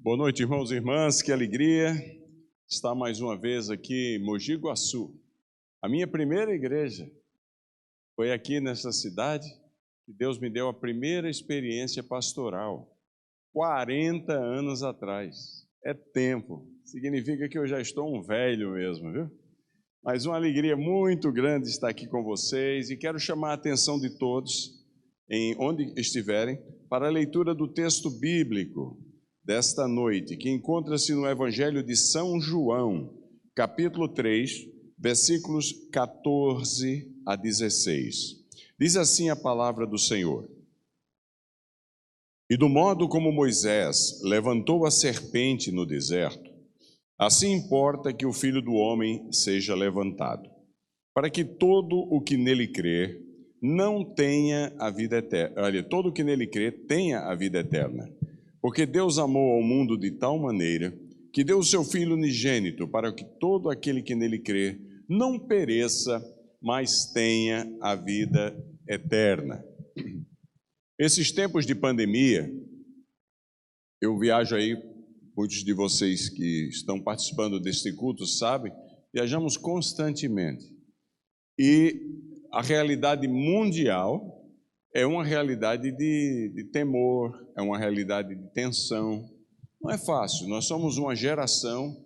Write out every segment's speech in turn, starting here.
Boa noite, irmãos e irmãs, que alegria estar mais uma vez aqui em Mogi Guaçu. A minha primeira igreja foi aqui nessa cidade que Deus me deu a primeira experiência pastoral, 40 anos atrás. É tempo, significa que eu já estou um velho mesmo, viu? Mas uma alegria muito grande estar aqui com vocês e quero chamar a atenção de todos, em onde estiverem, para a leitura do texto bíblico desta noite, que encontra-se no Evangelho de São João, capítulo 3, versículos 14 a 16. Diz assim a palavra do Senhor: E do modo como Moisés levantou a serpente no deserto, assim importa que o Filho do Homem seja levantado, para que todo o que nele crer não tenha a vida eterna. Olha, todo o que nele crer tenha a vida eterna. Porque Deus amou ao mundo de tal maneira que deu o seu Filho unigênito para que todo aquele que nele crê não pereça, mas tenha a vida eterna. Esses tempos de pandemia, eu viajo aí, muitos de vocês que estão participando deste culto sabem, viajamos constantemente. E a realidade mundial é uma realidade de temor, é uma realidade de tensão. Não é fácil, nós somos uma geração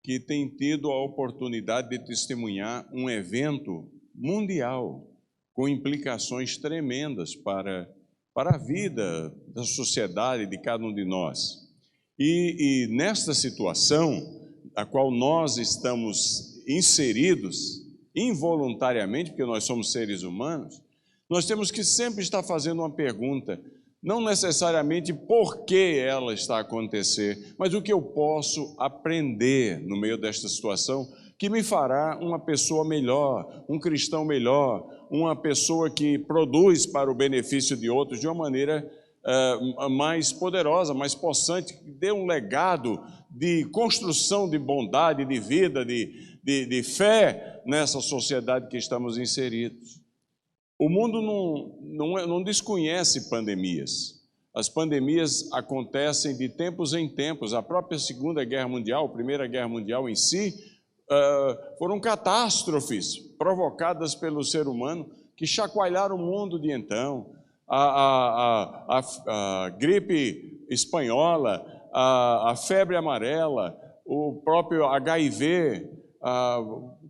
que tem tido a oportunidade de testemunhar um evento mundial com implicações tremendas para a vida da sociedade, de cada um de nós. E nesta situação, a qual nós estamos inseridos, involuntariamente, porque nós somos seres humanos, nós temos que sempre estar fazendo uma pergunta, não necessariamente por que ela está a acontecer, mas o que eu posso aprender no meio desta situação que me fará uma pessoa melhor, um cristão melhor, uma pessoa que produz para o benefício de outros de uma maneira mais poderosa, mais possante, que dê um legado de construção de bondade, de vida, de fé nessa sociedade que estamos inseridos. O mundo não desconhece pandemias. As pandemias acontecem de tempos em tempos. A própria Segunda Guerra Mundial, a Primeira Guerra Mundial em si, foram catástrofes provocadas pelo ser humano que chacoalharam o mundo de então. A gripe espanhola, a febre amarela, o próprio HIV,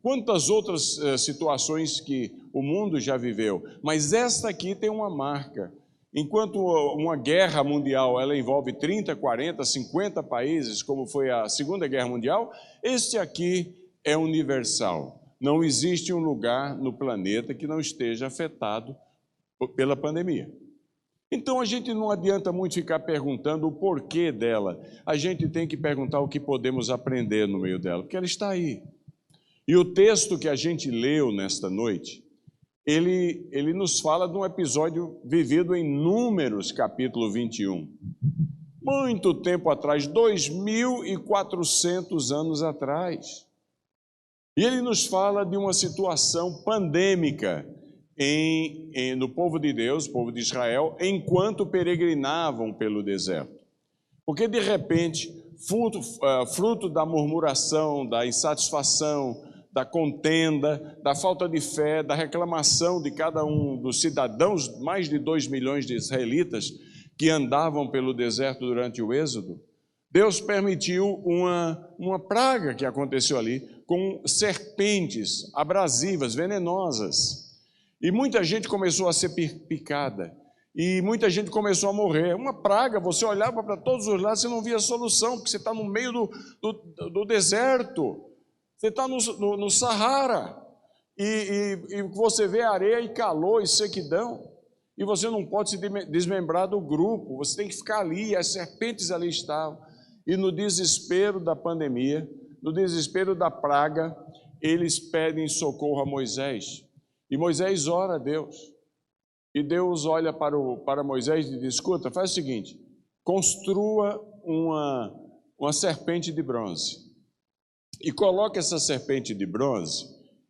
quantas outras situações que o mundo já viveu, mas esta aqui tem uma marca. Enquanto uma guerra mundial ela envolve 30, 40, 50 países, como foi a Segunda Guerra Mundial, este aqui é universal. Não existe um lugar no planeta que não esteja afetado pela pandemia. Então a gente não adianta muito ficar perguntando o porquê dela, a gente tem que perguntar o que podemos aprender no meio dela, porque ela está aí. E o texto que a gente leu nesta noite, ele nos fala de um episódio vivido em Números, capítulo 21. Muito tempo atrás, 2.400 anos atrás. E ele nos fala de uma situação pandêmica no povo de Deus, povo de Israel, enquanto peregrinavam pelo deserto. Porque, de repente, fruto da murmuração, da insatisfação, da contenda, da falta de fé, da reclamação de cada um dos cidadãos, mais de 2 milhões de israelitas que andavam pelo deserto durante o êxodo, Deus permitiu uma praga que aconteceu ali, com serpentes abrasivas, venenosas. E muita gente começou a ser picada, e muita gente começou a morrer. Uma praga, você olhava para todos os lados, você não via solução, porque você está no meio do deserto. Você está no Saara e você vê areia e calor e sequidão, e você não pode se desmembrar do grupo, você tem que ficar ali, as serpentes ali estavam. E no desespero da pandemia, no desespero da praga, eles pedem socorro a Moisés. E Moisés ora a Deus. E Deus olha para Moisés e diz: escuta, faz o seguinte, construa uma serpente de bronze. E coloque essa serpente de bronze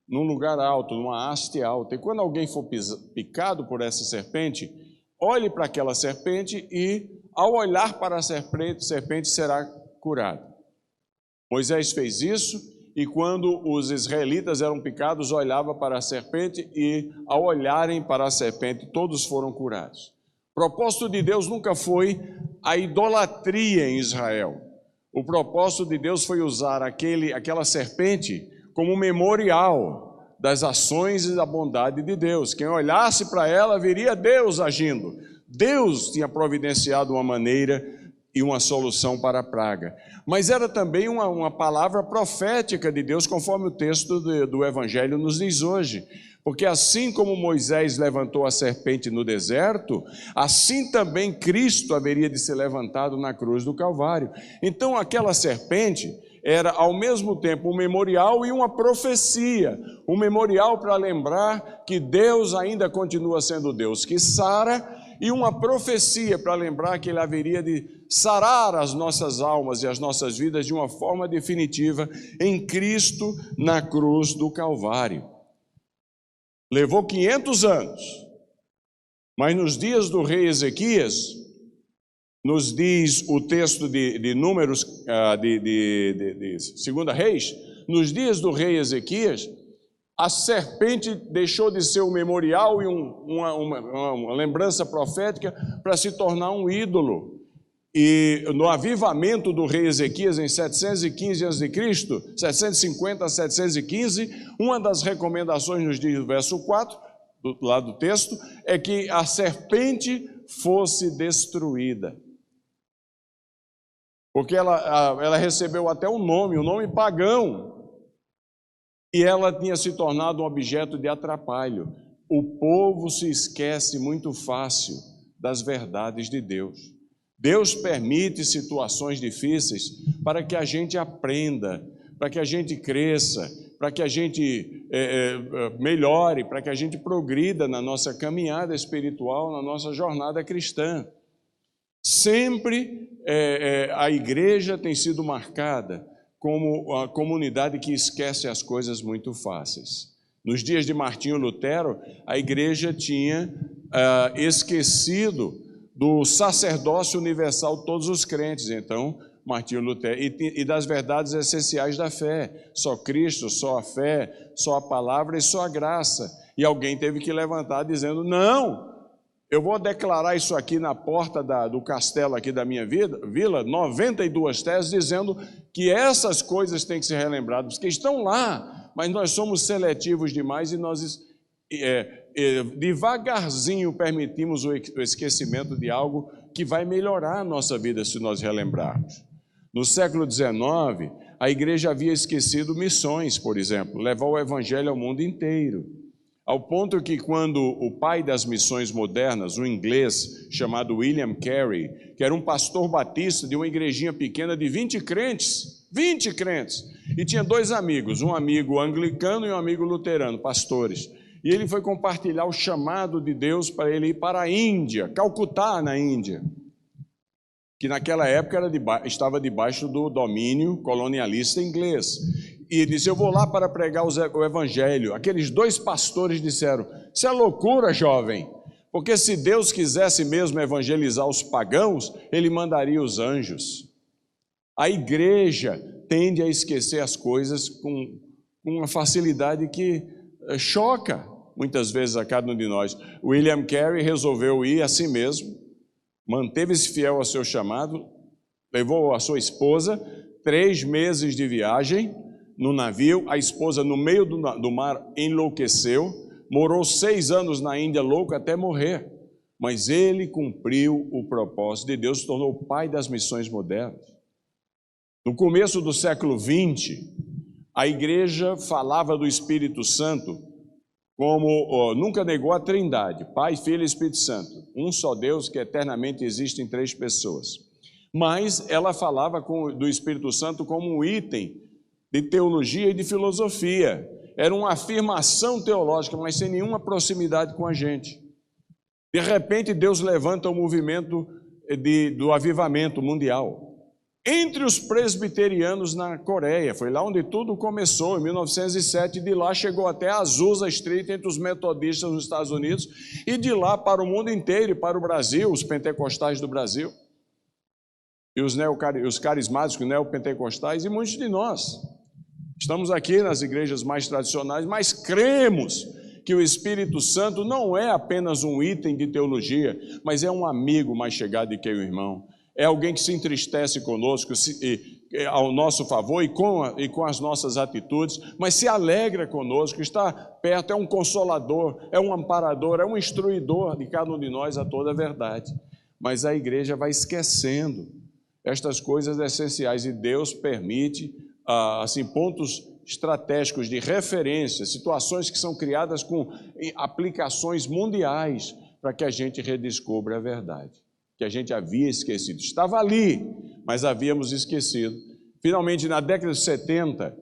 num lugar alto, numa haste alta. E quando alguém for picado por essa serpente, olhe para aquela serpente e, ao olhar para a serpente será curado. Moisés fez isso, e quando os israelitas eram picados, olhava para a serpente, e ao olharem para a serpente, todos foram curados. O propósito de Deus nunca foi a idolatria em Israel. O propósito de Deus foi usar aquela serpente como memorial das ações e da bondade de Deus. Quem olhasse para ela, veria Deus agindo. Deus tinha providenciado uma maneira e uma solução para a praga. Mas era também uma palavra profética de Deus, conforme o texto do Evangelho nos diz hoje. Porque assim como Moisés levantou a serpente no deserto, assim também Cristo haveria de ser levantado na cruz do Calvário. Então aquela serpente era ao mesmo tempo um memorial e uma profecia. Um memorial para lembrar que Deus ainda continua sendo Deus que sara, e uma profecia para lembrar que Ele haveria de sarar as nossas almas e as nossas vidas de uma forma definitiva em Cristo na cruz do Calvário. Levou 500 anos, mas nos dias do rei Ezequias, nos diz o texto de Números, de 2 Reis, nos dias do rei Ezequias, a serpente deixou de ser um memorial e uma lembrança profética para se tornar um ídolo. E no avivamento do rei Ezequias, em 715 a.C., 750 a 715, uma das recomendações nos diz, verso 4, lá do texto, é que a serpente fosse destruída. Porque ela recebeu até um nome pagão, e ela tinha se tornado um objeto de atrapalho. O povo se esquece muito fácil das verdades de Deus. Deus permite situações difíceis para que a gente aprenda, para que a gente cresça, para que a gente melhore, para que a gente progrida na nossa caminhada espiritual, na nossa jornada cristã. Sempre a igreja tem sido marcada como a comunidade que esquece as coisas muito fáceis. Nos dias de Martinho Lutero, a igreja tinha esquecido do sacerdócio universal de todos os crentes. Então, Martinho Lutero, e das verdades essenciais da fé, só Cristo, só a fé, só a palavra e só a graça. E alguém teve que levantar dizendo, não, eu vou declarar isso aqui na porta do castelo aqui da minha vila, 92 teses, dizendo que essas coisas têm que ser relembradas, porque estão lá, mas nós somos seletivos demais e nós devagarzinho permitimos o esquecimento de algo que vai melhorar a nossa vida se nós relembrarmos. No século XIX, a igreja havia esquecido missões, por exemplo, levar o evangelho ao mundo inteiro. Ao ponto que quando o pai das missões modernas, um inglês chamado William Carey, que era um pastor batista de uma igrejinha pequena de 20 crentes, e tinha dois amigos, um amigo anglicano e um amigo luterano, pastores, e ele foi compartilhar o chamado de Deus para ele ir para a Índia, Calcutá, na Índia, que naquela época estava debaixo do domínio colonialista inglês. E ele disse, eu vou lá para pregar o evangelho. Aqueles dois pastores disseram, isso é loucura, jovem, porque se Deus quisesse mesmo evangelizar os pagãos, Ele mandaria os anjos. A igreja tende a esquecer as coisas com uma facilidade que choca muitas vezes a cada um de nós. William Carey resolveu ir a si mesmo, manteve-se fiel ao seu chamado, levou a sua esposa, 3 meses de viagem, no navio, a esposa no meio do mar enlouqueceu, morou 6 anos na Índia louco até morrer, mas ele cumpriu o propósito de Deus, se tornou o pai das missões modernas. No começo do século XX, a igreja falava do Espírito Santo como nunca negou a Trindade, Pai, Filho e Espírito Santo, um só Deus que eternamente existe em 3 pessoas. Mas ela falava do Espírito Santo como um item de teologia e de filosofia. Era uma afirmação teológica, mas sem nenhuma proximidade com a gente. De repente, Deus levanta o movimento do avivamento mundial. Entre os presbiterianos na Coreia, foi lá onde tudo começou, em 1907, de lá chegou até a Azusa Street, entre os metodistas nos Estados Unidos, e de lá para o mundo inteiro, e para o Brasil, os pentecostais do Brasil. e os carismáticos, neopentecostais, e muitos de nós. Estamos aqui nas igrejas mais tradicionais, mas cremos que o Espírito Santo não é apenas um item de teologia, mas é um amigo mais chegado do que o irmão. É alguém que se entristece conosco ao nosso favor e com as nossas atitudes, mas se alegra conosco, está perto, é um consolador, é um amparador, é um instruidor de cada um de nós a toda a verdade. Mas a igreja vai esquecendo estas coisas essenciais e Deus permite assim, pontos estratégicos de referência, situações que são criadas com aplicações mundiais para que a gente redescubra a verdade, que a gente havia esquecido. Estava ali, mas havíamos esquecido. Finalmente, na década de 70,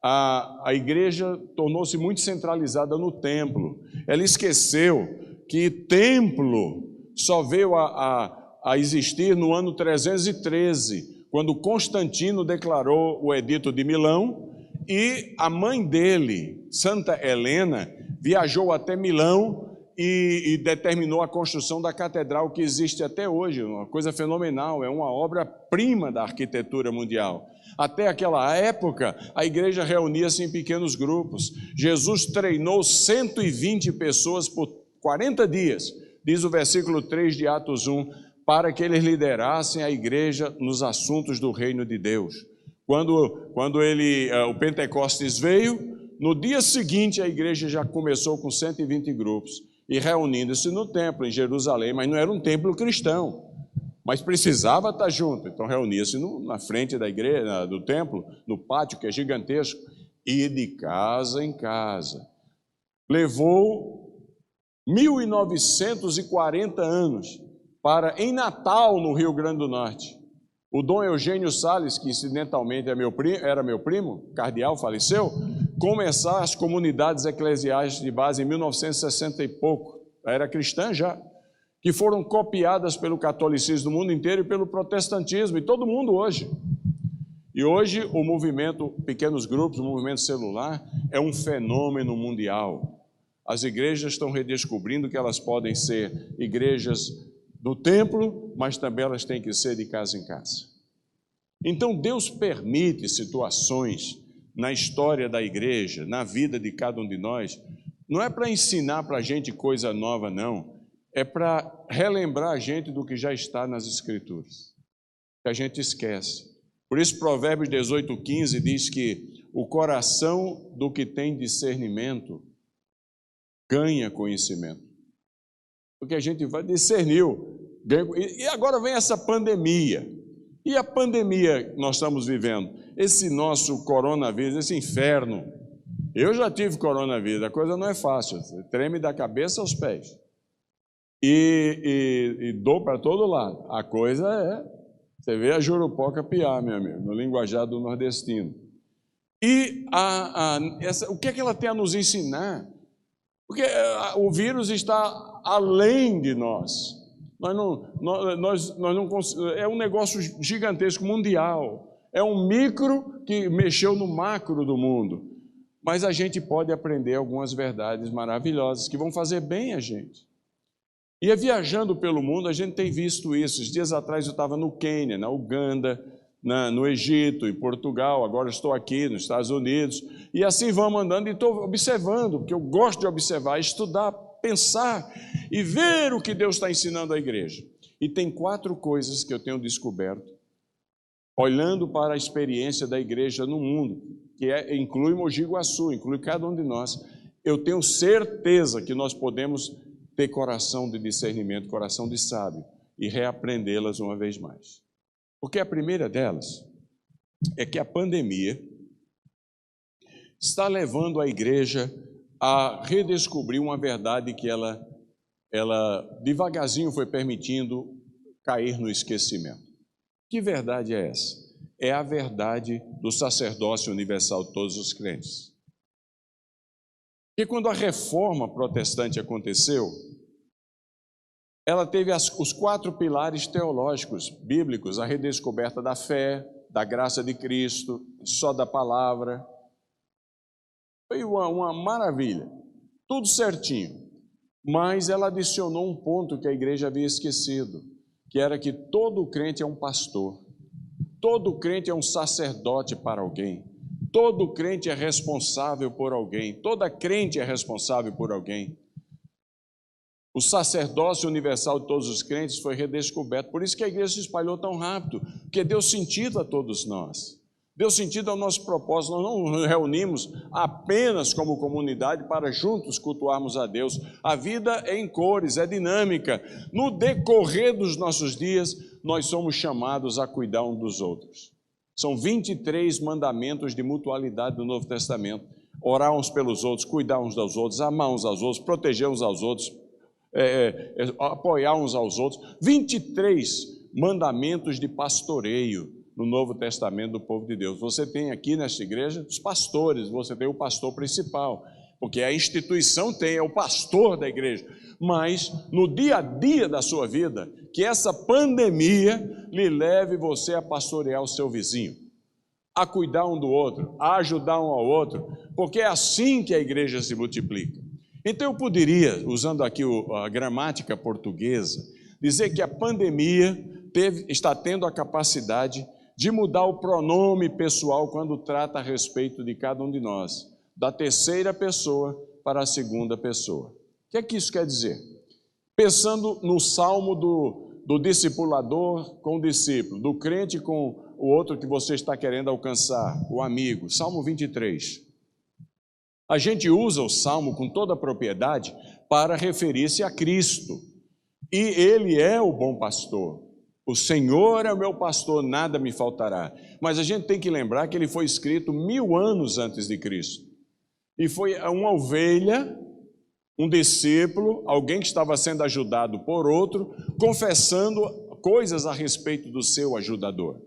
a igreja tornou-se muito centralizada no templo. Ela esqueceu que templo só veio a existir no ano 313, quando Constantino declarou o Edito de Milão, e a mãe dele, Santa Helena, viajou até Milão e determinou a construção da catedral que existe até hoje, uma coisa fenomenal, é uma obra-prima da arquitetura mundial. Até aquela época, a igreja reunia-se em pequenos grupos. Jesus treinou 120 pessoas por 40 dias, diz o versículo 3 de Atos 1, para que eles liderassem a igreja nos assuntos do reino de Deus. Quando o Pentecostes veio, no dia seguinte a igreja já começou com 120 grupos, e reunindo-se no templo em Jerusalém, mas não era um templo cristão, mas precisava estar junto, então reunia-se na frente da igreja, do templo, no pátio que é gigantesco, e de casa em casa. Levou 1940 anos para, em Natal, no Rio Grande do Norte, o Dom Eugênio Salles, que incidentalmente era meu primo, cardeal, faleceu, começar as comunidades eclesiais de base em 1960 e pouco, era cristã já, que foram copiadas pelo catolicismo do mundo inteiro e pelo protestantismo, e todo mundo hoje. E hoje o movimento Pequenos Grupos, o movimento celular, é um fenômeno mundial. As igrejas estão redescobrindo que elas podem ser igrejas do templo, mas também elas têm que ser de casa em casa. Então Deus permite situações na história da igreja, na vida de cada um de nós, não é para ensinar para a gente coisa nova, não, é para relembrar a gente do que já está nas Escrituras, que a gente esquece. Por isso Provérbios 18:15 diz que o coração do que tem discernimento ganha conhecimento. Porque a gente vai discerniu. E agora vem essa pandemia. E a pandemia que nós estamos vivendo, esse nosso coronavírus, esse inferno. Eu já tive coronavírus, a coisa não é fácil, você treme da cabeça aos pés. E dou para todo lado. A coisa você vê a jurupoca piar, meu amigo, no linguajar do nordestino. E o que é que ela tem a nos ensinar? Porque o vírus está além de nós. É um negócio gigantesco, mundial. É um micro que mexeu no macro do mundo. Mas a gente pode aprender algumas verdades maravilhosas que vão fazer bem a gente. E viajando pelo mundo, a gente tem visto isso. Esses dias atrás eu estava no Quênia, na Uganda, no Egito, em Portugal, agora estou aqui nos Estados Unidos, e assim vamos andando e estou observando, porque eu gosto de observar, estudar, pensar e ver o que Deus está ensinando à igreja. E tem 4 coisas que eu tenho descoberto, olhando para a experiência da igreja no mundo, que inclui Mogi Guaçu, inclui cada um de nós. Eu tenho certeza que nós podemos ter coração de discernimento, coração de sábio, e reaprendê-las uma vez mais. Porque a primeira delas é que a pandemia está levando a igreja a redescobrir uma verdade que ela devagarzinho foi permitindo cair no esquecimento. Que verdade é essa? É a verdade do sacerdócio universal de todos os crentes. E quando a reforma protestante aconteceu, ela teve os 4 pilares teológicos, bíblicos, a redescoberta da fé, da graça de Cristo, só da palavra. Foi uma maravilha, tudo certinho. Mas ela adicionou um ponto que a igreja havia esquecido, que era que todo crente é um pastor. Todo crente é um sacerdote para alguém. Todo crente é responsável por alguém. Toda crente é responsável por alguém. O sacerdócio universal de todos os crentes foi redescoberto. Por isso que a igreja se espalhou tão rápido, porque deu sentido a todos nós. Deu sentido ao nosso propósito. Nós não nos reunimos apenas como comunidade para juntos cultuarmos a Deus. A vida é em cores, é dinâmica. No decorrer dos nossos dias, nós somos chamados a cuidar uns dos outros. São 23 mandamentos de mutualidade do Novo Testamento. Orar uns pelos outros, cuidar uns dos outros, amar uns aos outros, proteger uns aos outros, apoiar uns aos outros. 23 mandamentos de pastoreio no Novo Testamento do povo de Deus. Você tem aqui nesta igreja os pastores, você tem o pastor principal, porque a instituição é o pastor da igreja. Mas no dia a dia da sua vida, que essa pandemia lhe leve você a pastorear o seu vizinho, a cuidar um do outro, a ajudar um ao outro, porque é assim que a igreja se multiplica. Então eu poderia, usando aqui a gramática portuguesa, dizer que a pandemia está tendo a capacidade de mudar o pronome pessoal quando trata a respeito de cada um de nós, da terceira pessoa para a segunda pessoa. O que é que isso quer dizer? Pensando no salmo do discipulador com o discípulo, do crente com o outro que você está querendo alcançar, o amigo, Salmo 23. A gente usa o salmo com toda a propriedade para referir-se a Cristo, e Ele é o bom pastor. O Senhor é o meu pastor, nada me faltará. Mas a gente tem que lembrar que ele foi escrito 1000 anos antes de Cristo. E foi uma ovelha, um discípulo, alguém que estava sendo ajudado por outro, confessando coisas a respeito do seu ajudador.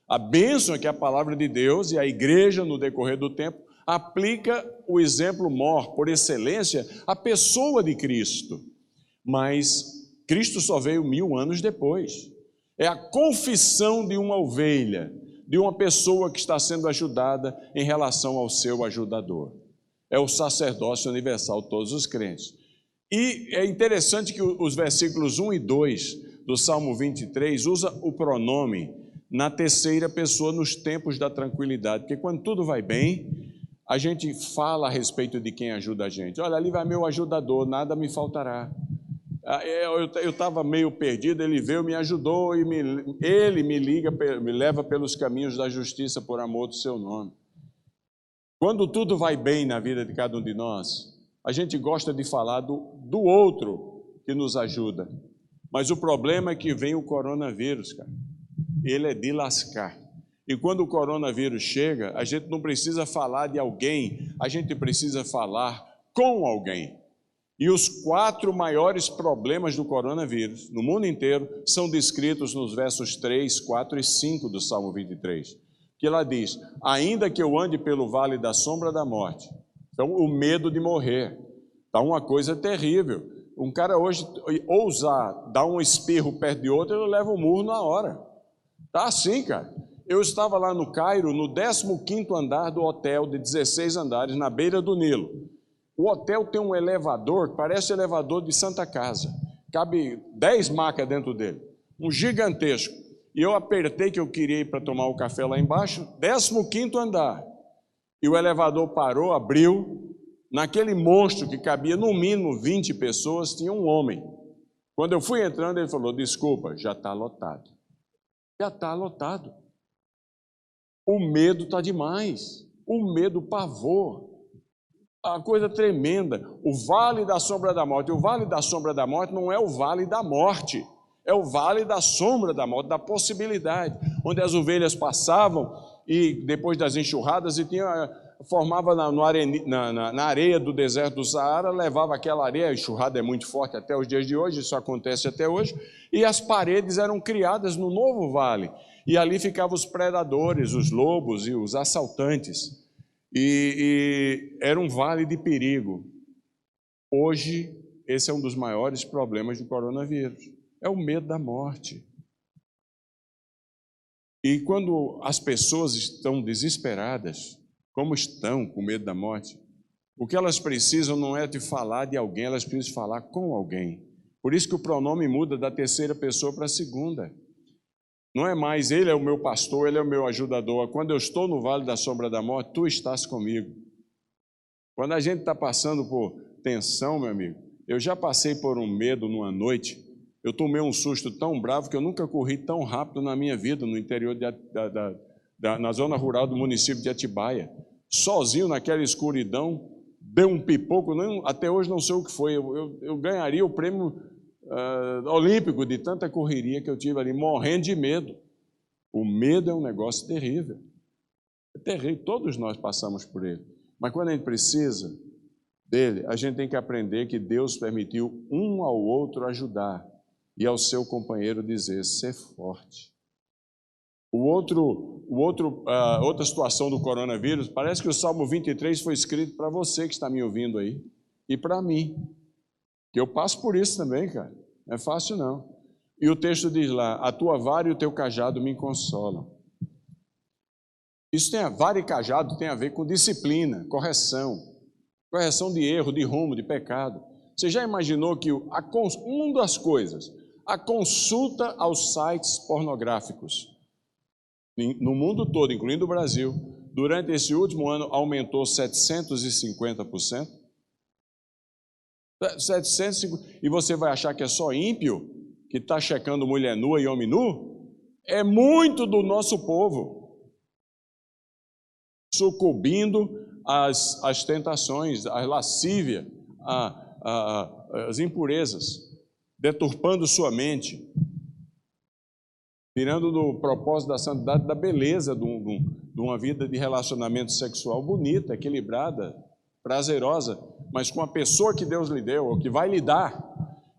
A bênção é que a palavra de Deus e a igreja, no decorrer do tempo, aplica o exemplo maior, por excelência, à pessoa de Cristo. Mas Cristo só veio 1000 anos depois. É a confissão de uma ovelha, de uma pessoa que está sendo ajudada em relação ao seu ajudador. É o sacerdócio universal de todos os crentes. E é interessante que os versículos 1 e 2 do Salmo 23 usa o pronome na terceira pessoa nos tempos da tranquilidade, porque quando tudo vai bem, a gente fala a respeito de quem ajuda a gente. Olha, ali vai meu ajudador, nada me faltará. Eu estava meio perdido, ele veio, me ajudou e ele me liga, me leva pelos caminhos da justiça por amor do seu nome. Quando tudo vai bem na vida de cada um de nós, a gente gosta de falar do outro que nos ajuda. Mas o problema é que vem o coronavírus, cara. Ele é de lascar. E quando o coronavírus chega, a gente não precisa falar de alguém, a gente precisa falar com alguém. E os 4 maiores problemas do coronavírus no mundo inteiro são descritos nos versos 3, 4 e 5 do Salmo 23. Que lá diz, ainda que eu ande pelo vale da sombra da morte, então o medo de morrer, está uma coisa terrível. Um cara hoje ousar dar um espirro perto de outro, ele leva um murro na hora. Está assim, cara. Eu estava lá no Cairo, no 15º andar do hotel de 16 andares, na beira do Nilo. O hotel tem um elevador, parece elevador de Santa Casa, cabe 10 macas dentro dele, um gigantesco. E eu apertei que eu queria ir para tomar o café lá embaixo, 15º andar. E o elevador parou, abriu, naquele monstro que cabia no mínimo 20 pessoas, tinha um homem. Quando eu fui entrando, ele falou, desculpa, já está lotado. Já está lotado. O medo está demais, o medo, o pavor. A coisa tremenda, o vale da sombra da morte. O vale da sombra da morte não é o vale da morte, é o vale da sombra da morte, da possibilidade, onde as ovelhas passavam e depois das enxurradas e formava na areia do deserto do Saara, levava aquela areia, a enxurrada é muito forte até os dias de hoje, isso acontece até hoje, e as paredes eram criadas no novo vale, e ali ficavam os predadores, os lobos e os assaltantes. E era um vale de perigo. Hoje, esse é um dos maiores problemas do coronavírus. É o medo da morte. E quando as pessoas estão desesperadas, como estão com medo da morte, o que elas precisam não é de falar de alguém, elas precisam falar com alguém. Por isso que o pronome muda da terceira pessoa para a segunda. Não é mais ele é o meu pastor, ele é o meu ajudador. Quando eu estou no vale da sombra da morte, tu estás comigo. Quando a gente está passando por tensão, meu amigo, eu já passei por um medo numa noite. Eu tomei um susto tão bravo que eu nunca corri tão rápido na minha vida, no interior, na zona rural do município de Atibaia. Sozinho naquela escuridão, deu um pipoco, até hoje não sei o que foi. Eu ganharia o prêmio olímpico de tanta correria que eu tive ali, morrendo de medo. O medo é um negócio terrível. É terrível, todos nós passamos por ele. Mas quando a gente precisa dele, a gente tem que aprender que Deus permitiu um ao outro ajudar e ao seu companheiro dizer, ser forte. Outra situação do coronavírus, parece que o Salmo 23 foi escrito para você que está me ouvindo aí e para mim, que eu passo por isso também, cara. Não é fácil não. E o texto diz lá, a tua vara e o teu cajado me consolam. Isso vara e cajado tem a ver com disciplina, correção de erro, de rumo, de pecado. Você já imaginou que uma das coisas, a consulta aos sites pornográficos, no mundo todo, incluindo o Brasil, durante esse último ano aumentou 750%? 750%, e você vai achar que é só ímpio que está checando mulher nua e homem nu? É muito do nosso povo sucumbindo às tentações, à lascívia, às impurezas, deturpando sua mente, tirando do propósito da santidade, da beleza de uma vida de relacionamento sexual bonita, equilibrada, prazerosa, mas com a pessoa que Deus lhe deu, ou que vai lhe dar,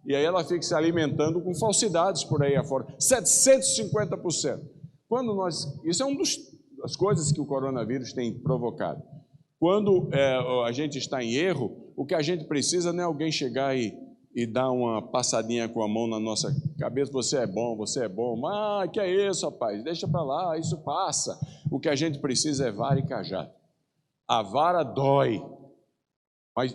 e aí ela fica se alimentando com falsidades por aí afora, 750%. Isso é uma das coisas que o coronavírus tem provocado. Quando a gente está em erro, o que a gente precisa não é alguém chegar e dar uma passadinha com a mão na nossa cabeça, você é bom, que é isso, rapaz, deixa para lá, isso passa. O que a gente precisa é vara e cajado. A vara dói,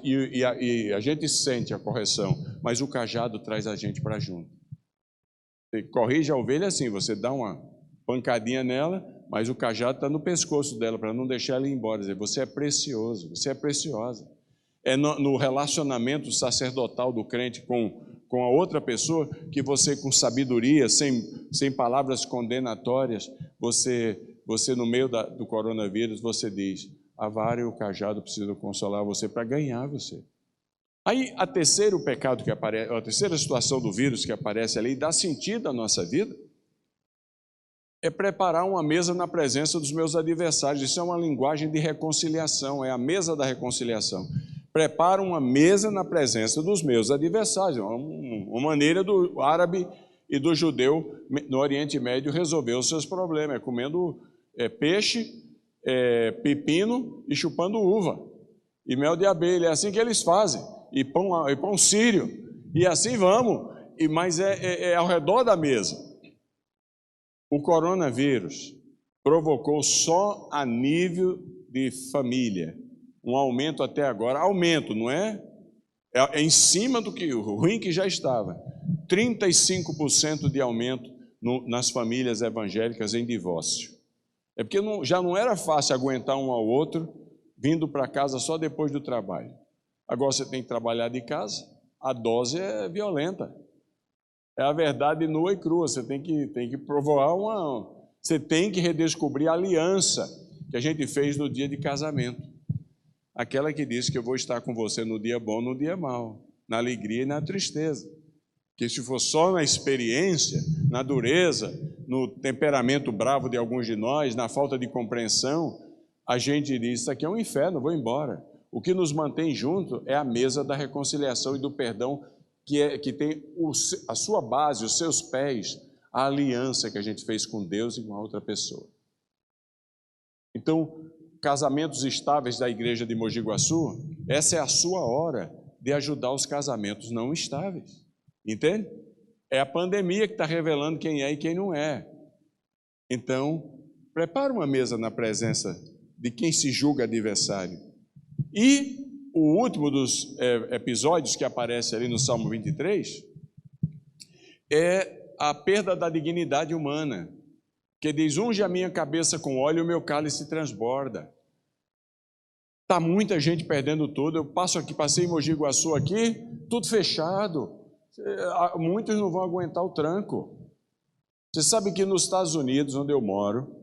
e a gente sente a correção, mas o cajado traz a gente para junto. Você corrige a ovelha assim, você dá uma pancadinha nela, mas o cajado está no pescoço dela, para não deixar ela ir embora, dizer, você é precioso, você é preciosa. É no relacionamento sacerdotal do crente com a outra pessoa que você, com sabedoria, sem palavras condenatórias, você no meio do coronavírus, você diz, a vara e o cajado precisam consolar você para ganhar você. Aí, a terceira situação do vírus que aparece ali, dá sentido à nossa vida, é preparar uma mesa na presença dos meus adversários. Isso é uma linguagem de reconciliação, é a mesa da reconciliação. Prepara uma mesa na presença dos meus adversários. Uma maneira do árabe e do judeu no Oriente Médio resolver os seus problemas, comendo peixe, pepino e chupando uva, e mel de abelha. É assim que eles fazem, e pão sírio, e assim vamos, mas é ao redor da mesa. O coronavírus provocou só a nível de família um aumento até agora, não é? É em cima do que o ruim que já estava, 35% de aumento nas famílias evangélicas em divórcio. É porque já não era fácil aguentar um ao outro vindo para casa só depois do trabalho. Agora você tem que trabalhar de casa, a dose é violenta. É a verdade nua e crua, você tem que provocar você tem que redescobrir a aliança que a gente fez no dia de casamento. Aquela que disse que eu vou estar com você no dia bom, no dia mau, na alegria e na tristeza. Que se for só na experiência, na dureza, no temperamento bravo de alguns de nós, na falta de compreensão, a gente diz, isso aqui é um inferno, vou embora. O que nos mantém junto é a mesa da reconciliação e do perdão, que tem a sua base, os seus pés, a aliança que a gente fez com Deus e com a outra pessoa. Então, casamentos estáveis da igreja de Mogi Guaçu, essa é a sua hora de ajudar os casamentos não estáveis. Entende? É a pandemia que está revelando quem é e quem não é. Então, prepara uma mesa na presença de quem se julga adversário. E o último dos episódios que aparece ali no Salmo 23 é a perda da dignidade humana. que diz: unge a minha cabeça com óleo e o meu cálice transborda. Está muita gente perdendo tudo. Eu passo aqui, passei em Mogi Guaçu aqui, tudo fechado. Muitos não vão aguentar o tranco. Você sabe que nos Estados Unidos, onde eu moro,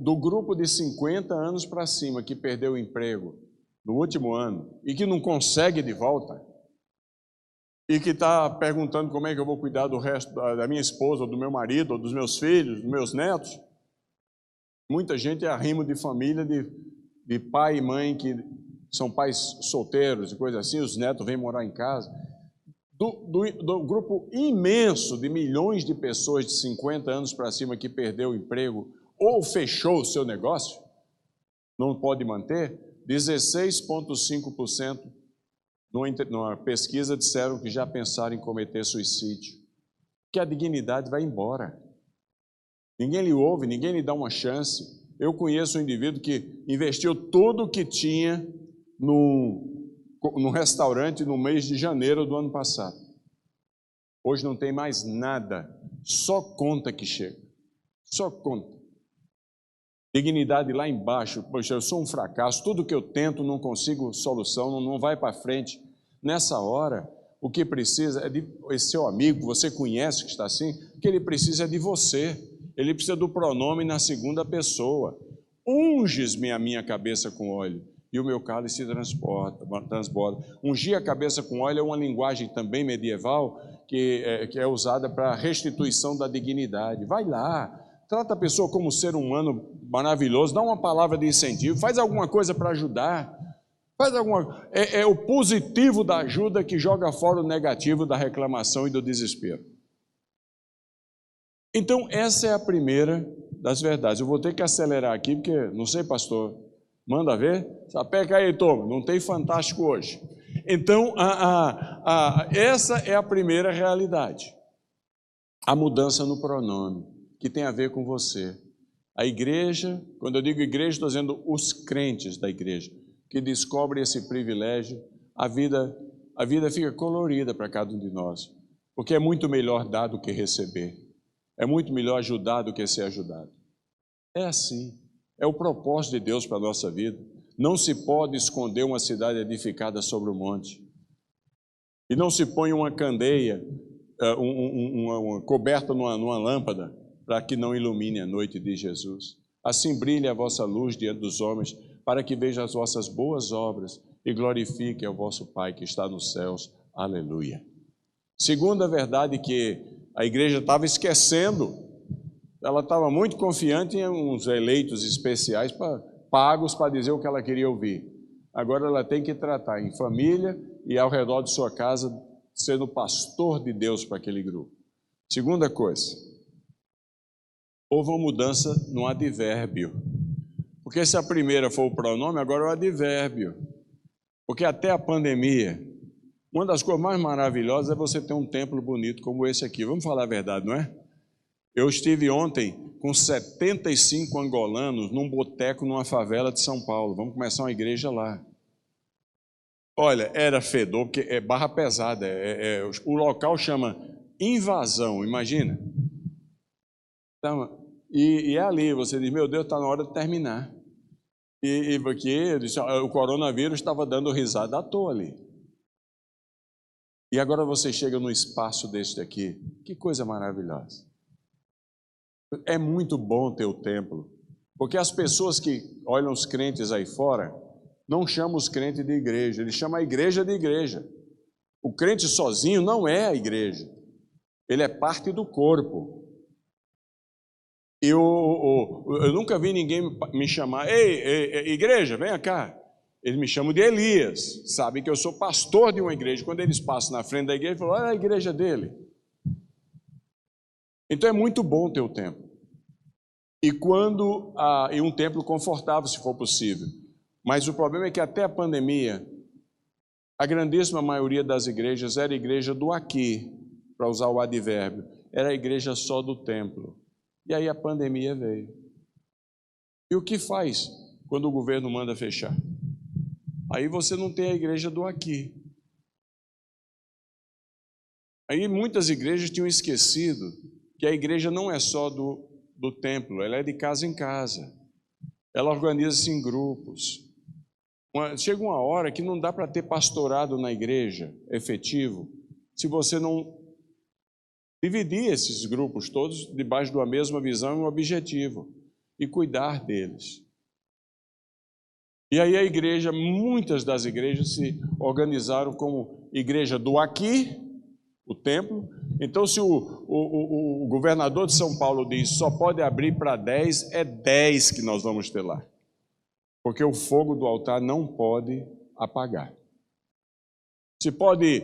do grupo de 50 anos para cima que perdeu o emprego no último ano e que não consegue de volta, e que está perguntando como é que eu vou cuidar do resto da minha esposa, ou do meu marido, ou dos meus filhos, dos meus netos, muita gente é arrimo de família de pai e mãe que são pais solteiros e coisa assim, os netos vêm morar em casa. Do grupo imenso de milhões de pessoas de 50 anos para cima que perdeu o emprego ou fechou o seu negócio, não pode manter, 16,5% numa pesquisa disseram que já pensaram em cometer suicídio, que a dignidade vai embora. Ninguém lhe ouve, ninguém lhe dá uma chance. Eu conheço um indivíduo que investiu tudo o que tinha num restaurante no mês de janeiro do ano passado. Hoje não tem mais nada, só conta que chega, só conta. Dignidade lá embaixo: poxa, eu sou um fracasso, tudo que eu tento não consigo solução, não vai para frente. Nessa hora, o que precisa é de esse seu amigo, você conhece que está assim, o que ele precisa é de você, ele precisa do pronome na segunda pessoa. Unges-me a minha cabeça com óleo e o meu cálice transborda. Ungir a cabeça com óleo é uma linguagem também medieval que é usada para a restituição da dignidade. Vai lá, trata a pessoa como um ser humano maravilhoso, dá uma palavra de incentivo, faz alguma coisa para ajudar. É o positivo da ajuda que joga fora o negativo da reclamação e do desespero. Então, essa é a primeira das verdades. Eu vou ter que acelerar aqui, porque, não sei, pastor, manda ver? Sapeca aí, toma, não tem fantástico hoje. Então, essa é a primeira realidade. A mudança no pronome, que tem a ver com você. A igreja, quando eu digo igreja, estou dizendo os crentes da igreja, que descobrem esse privilégio, a vida fica colorida para cada um de nós, porque é muito melhor dar do que receber, é muito melhor ajudar do que ser ajudado. É assim, é o propósito de Deus para a nossa vida. Não se pode esconder uma cidade edificada sobre o monte, e não se põe uma candeia, uma coberta numa lâmpada, para que não ilumine a noite de Jesus. Assim brilhe a vossa luz diante dos homens, para que vejam as vossas boas obras e glorifiquem ao vosso Pai que está nos céus. Aleluia. Segunda verdade que a igreja estava esquecendo, ela estava muito confiante em uns eleitos especiais pagos para dizer o que ela queria ouvir. Agora ela tem que tratar em família e ao redor de sua casa, sendo pastor de Deus para aquele grupo. Segunda coisa, houve uma mudança no advérbio. Porque se a primeira for o pronome, agora é o advérbio. Porque até a pandemia, uma das coisas mais maravilhosas é você ter um templo bonito como esse aqui. Vamos falar a verdade, não é? Eu estive ontem com 75 angolanos num boteco numa favela de São Paulo. Vamos começar uma igreja lá. Olha, era fedor, porque é barra pesada. O local chama Invasão, imagina. Então, e é ali, você diz: meu Deus, está na hora de terminar. E porque o coronavírus estava dando risada à toa ali. E agora você chega num espaço deste aqui, que coisa maravilhosa. É muito bom ter o templo, porque as pessoas que olham os crentes aí fora, não chamam os crentes de igreja, eles chamam a igreja de igreja. O crente sozinho não é a igreja, ele é parte do corpo. Eu nunca vi ninguém me chamar: ei, igreja, venha cá. Eles me chamam de Elias, sabem que eu sou pastor de uma igreja. Quando eles passam na frente da igreja, falam: olha a igreja dele. Então é muito bom ter o templo. E um templo confortável, se for possível. Mas o problema é que até a pandemia, a grandíssima maioria das igrejas era a igreja do aqui, para usar o advérbio, era a igreja só do templo. E aí a pandemia veio. E o que faz quando o governo manda fechar? Aí você não tem a igreja do aqui. Aí muitas igrejas tinham esquecido que a igreja não é só do do templo, ela é de casa em casa. Ela organiza-se em grupos. Chega uma hora que não dá para ter pastorado na igreja efetivo se você não dividir esses grupos todos debaixo de uma mesma visão e um objetivo e cuidar deles. E aí a igreja, muitas das igrejas se organizaram como igreja do aqui, o templo. Então, se o governador de São Paulo diz só pode abrir para 10, é 10 que nós vamos ter lá. Porque o fogo do altar não pode apagar. Se pode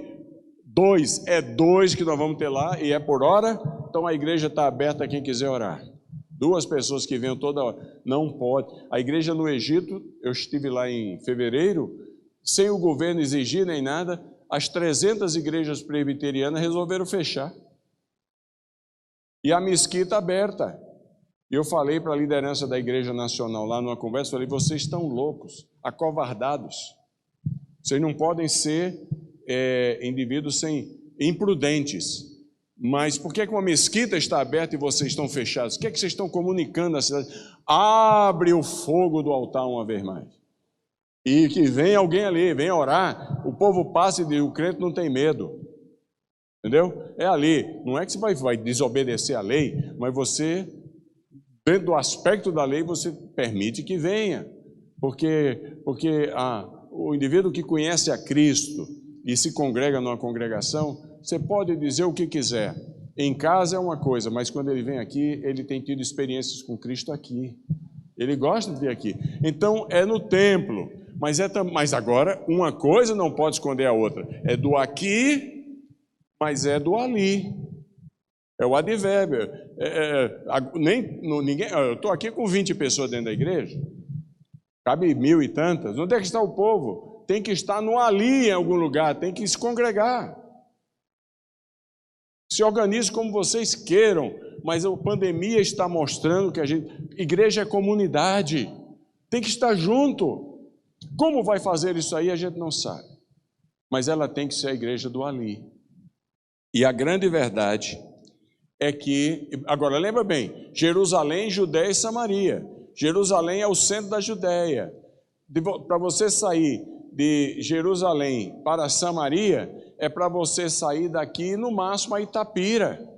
2, é 2 que nós vamos ter lá, e é por hora, então a igreja está aberta a quem quiser orar. 2 pessoas que venham toda hora, não pode. A igreja no Egito, eu estive lá em fevereiro, sem o governo exigir nem nada, as 300 igrejas presbiterianas resolveram fechar. E a mesquita aberta. E eu falei para a liderança da Igreja Nacional lá numa conversa, falei, vocês estão loucos, acovardados. Vocês não podem ser indivíduos imprudentes. Mas por que uma mesquita está aberta e vocês estão fechados? O que é que vocês estão comunicando à cidade? Abre o fogo do altar uma vez mais. E que vem alguém ali, vem orar, o povo passa e diz, o crente não tem medo. Entendeu? É ali. Não é que você vai desobedecer a lei, mas você, dentro do aspecto da lei, você permite que venha. Porque o indivíduo que conhece a Cristo e se congrega numa congregação, você pode dizer o que quiser. Em casa é uma coisa, mas quando ele vem aqui, ele tem tido experiências com Cristo aqui. Ele gosta de vir aqui. Então, é no templo. Mas agora, uma coisa não pode esconder a outra. É do aqui, mas é do ali. É o advérbio. Eu estou aqui com 20 pessoas dentro da igreja. Cabe 1000 e tantas. Onde é que está o povo? Tem que estar no ali em algum lugar. Tem que se congregar. Se organize como vocês queiram. Mas a pandemia está mostrando que igreja é comunidade. Tem que estar junto. Como vai fazer isso aí, a gente não sabe. Mas ela tem que ser a igreja do ali. E a grande verdade é que, agora lembra bem, Jerusalém, Judéia e Samaria. Jerusalém é o centro da Judéia. Para você sair de Jerusalém para Samaria, é para você sair daqui no máximo a Itapira.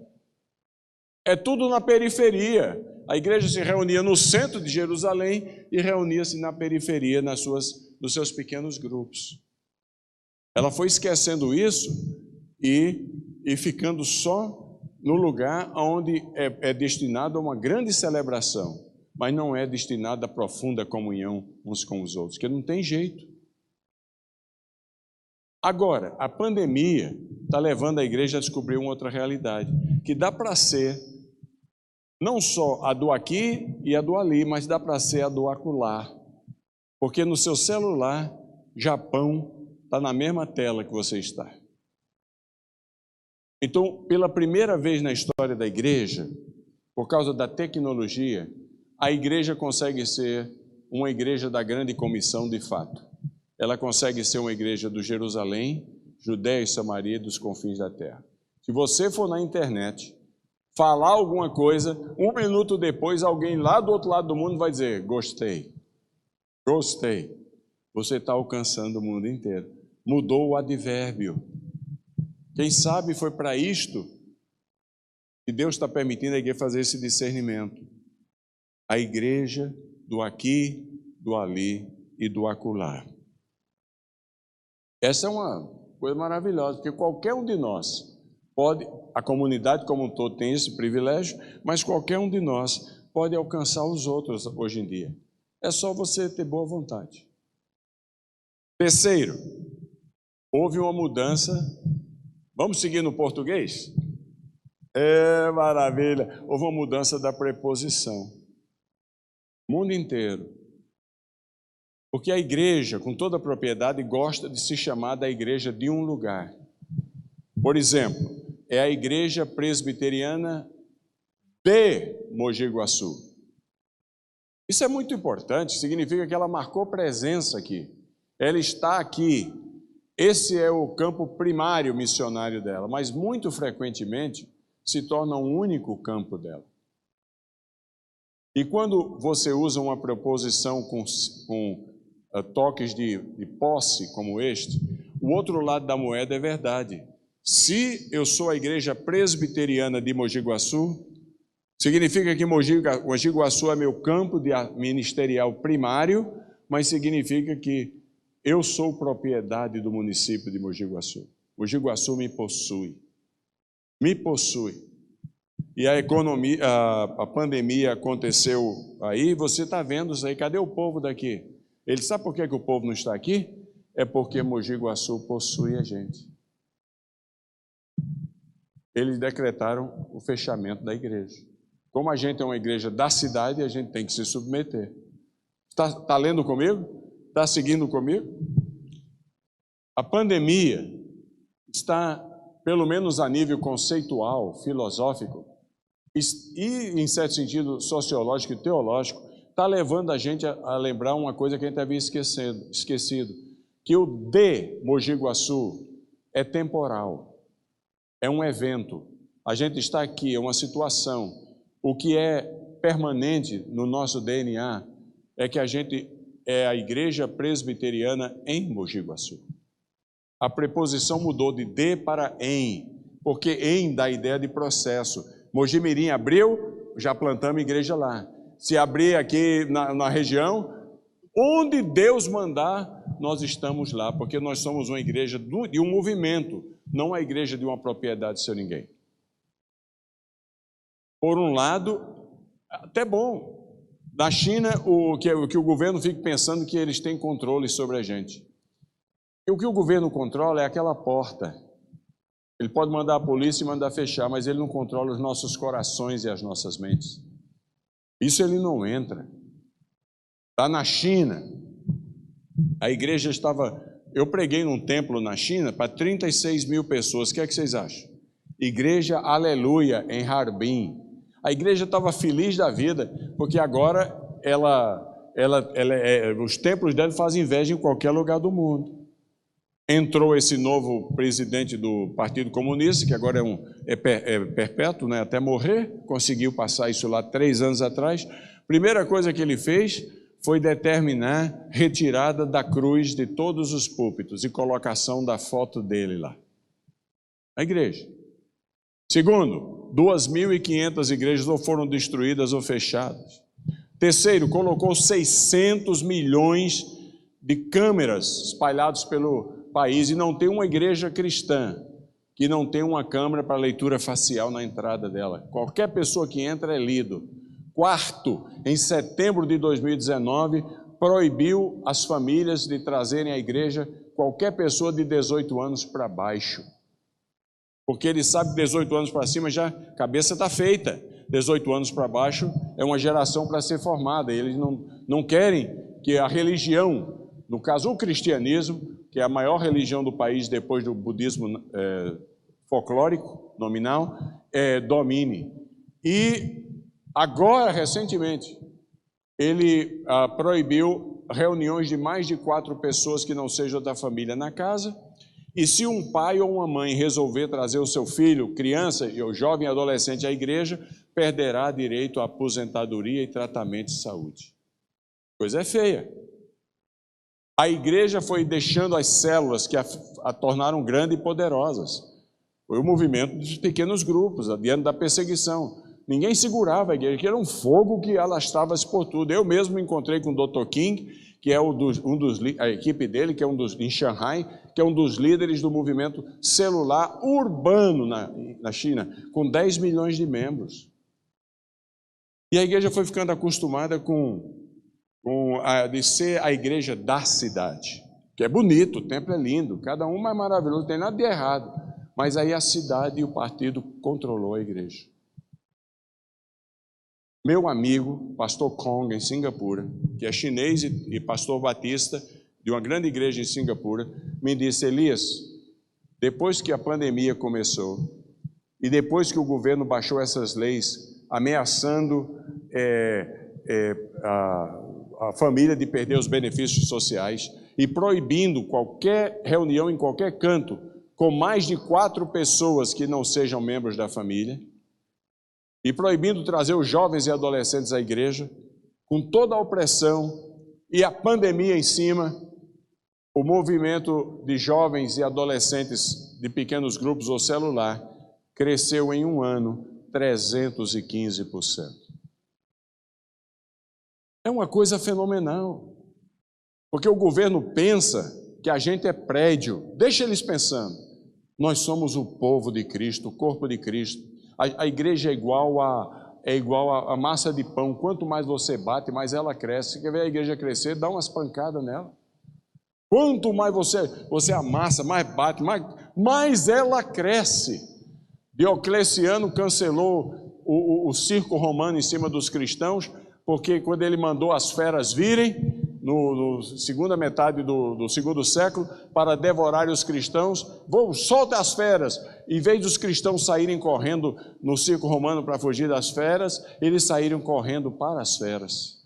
É tudo na periferia. A igreja se reunia no centro de Jerusalém e reunia-se na periferia, nos seus pequenos grupos. Ela foi esquecendo isso e ficando só no lugar onde é destinado a uma grande celebração, mas não é destinado a profunda comunhão uns com os outros, porque não tem jeito. Agora, a pandemia está levando a igreja a descobrir uma outra realidade, que dá para ser não só a do aqui e a do ali, mas dá para ser a do acolá. Porque no seu celular, Japão está na mesma tela que você está. Então, pela primeira vez na história da igreja, por causa da tecnologia, a igreja consegue ser uma igreja da grande comissão de fato. Ela consegue ser uma igreja do Jerusalém, Judéia e Samaria dos confins da terra. Se você for na internet, falar alguma coisa, 1 minuto depois, alguém lá do outro lado do mundo vai dizer, gostei, gostei. Você está alcançando o mundo inteiro. Mudou o advérbio. Quem sabe foi para isto que Deus está permitindo a igreja fazer esse discernimento. A igreja do aqui, do ali e do acolá. Essa é uma coisa maravilhosa, porque qualquer um de nós pode, a comunidade como um todo tem esse privilégio, mas qualquer um de nós pode alcançar os outros hoje em dia. É só você ter boa vontade. Terceiro, houve uma mudança. Vamos seguir no português? Maravilha. Houve uma mudança da preposição. O mundo inteiro. Porque a igreja, com toda a propriedade, gosta de se chamar da igreja de um lugar. Por exemplo, é a igreja presbiteriana de Mogi Guaçu. Isso é muito importante, significa que ela marcou presença aqui. Ela está aqui. Esse é o campo primário missionário dela, mas muito frequentemente se torna um único campo dela. E quando você usa uma preposição com toques de posse como este, o outro lado da moeda é verdade. Se eu sou a igreja presbiteriana de Mogi Guaçu, significa que Mogi Guaçu é meu campo ministerial primário, mas significa que eu sou propriedade do município de Mogi Guaçu. Mogi Guaçu me possui. Me possui. E a economia, a pandemia aconteceu aí, você está vendo isso aí, cadê o povo daqui? Ele sabe por que o povo não está aqui? É porque Mogi Guaçu possui a gente. Eles decretaram o fechamento da igreja. Como a gente é uma igreja da cidade, a gente tem que se submeter. Está lendo comigo? Está seguindo comigo? A pandemia está, pelo menos a nível conceitual, filosófico, e, em certo sentido, sociológico e teológico, está levando a gente a lembrar uma coisa que a gente havia esquecido, que o de Mogi Guaçu é temporal, é um evento. A gente está aqui, é uma situação. O que é permanente no nosso DNA é que a gente é a igreja presbiteriana em Mogi Guaçu. A preposição mudou de para em, porque em dá a ideia de processo. Mogi Mirim abriu, já plantamos igreja lá. Se abrir aqui na região, onde Deus mandar, nós estamos lá, porque nós somos uma igreja de um movimento, não a igreja de uma propriedade sem ninguém. Por um lado, até bom. Na China, o que o governo fica pensando que eles têm controle sobre a gente. E o que o governo controla é aquela porta. Ele pode mandar a polícia e mandar fechar, mas ele não controla os nossos corações e as nossas mentes. Isso ele não entra. Está na China. A igreja estava... Eu preguei num templo na China para 36 mil pessoas. O que é que vocês acham? Igreja Aleluia, em Harbin. A igreja estava feliz da vida, porque agora os templos dela fazem inveja em qualquer lugar do mundo. Entrou esse novo presidente do Partido Comunista, que agora é perpétuo, né, até morrer, conseguiu passar isso lá 3 anos atrás. Primeira coisa que ele fez foi determinar retirada da cruz de todos os púlpitos e colocação da foto dele lá. A igreja. Segundo, 2.500 igrejas ou foram destruídas ou fechadas. Terceiro, colocou 600 milhões de câmeras espalhadas pelo país e não tem uma igreja cristã que não tem uma câmera para leitura facial na entrada dela. Qualquer pessoa que entra é lido. Quarto, em setembro de 2019, proibiu as famílias de trazerem à igreja qualquer pessoa de 18 anos para baixo. Porque ele sabe que 18 anos para cima já a cabeça está feita. 18 anos para baixo é uma geração para ser formada. Eles não querem que a religião, no caso o cristianismo, que é a maior religião do país depois do budismo folclórico, nominal, domine. E agora, recentemente, ele proibiu reuniões de mais de 4 pessoas que não sejam da família na casa, e se um pai ou uma mãe resolver trazer o seu filho, criança, ou jovem adolescente à igreja, perderá direito à aposentadoria e tratamento de saúde. Coisa feia. A igreja foi deixando as células que a tornaram grande e poderosas. Foi o movimento dos pequenos grupos, diante da perseguição. Ninguém segurava a igreja, que era um fogo que alastrava-se por tudo. Eu mesmo me encontrei com o Dr. King, que é a equipe dele, que é em Shanghai, que é um dos líderes do movimento celular urbano na China, com 10 milhões de membros. E a igreja foi ficando acostumada de ser a igreja da cidade, que é bonito, o templo é lindo, cada um é maravilhoso, não tem nada de errado, mas aí a cidade e o partido controlou a igreja. Meu amigo, pastor Kong, em Singapura, que é chinês e pastor batista de uma grande igreja em Singapura, me disse: Elias, depois que a pandemia começou e depois que o governo baixou essas leis ameaçando a família de perder os benefícios sociais e proibindo qualquer reunião em qualquer canto com mais de 4 pessoas que não sejam membros da família, e proibindo trazer os jovens e adolescentes à igreja, com toda a opressão e a pandemia em cima, o movimento de jovens e adolescentes de pequenos grupos ou celular cresceu em um ano 315%. É uma coisa fenomenal, porque o governo pensa que a gente é prédio. Deixa eles pensando. Nós somos o povo de Cristo, o corpo de Cristo. A igreja é igual a massa de pão. Quanto mais você bate, mais ela cresce. Você quer ver a igreja crescer? Dá umas pancadas nela. Quanto mais você amassa, mais bate, mais ela cresce. Diocleciano cancelou o circo romano em cima dos cristãos, porque quando ele mandou as feras virem, no segunda metade do segundo século, para devorarem os cristãos, solta as feras. Em vez dos cristãos saírem correndo no circo romano para fugir das feras, eles saíram correndo para as feras.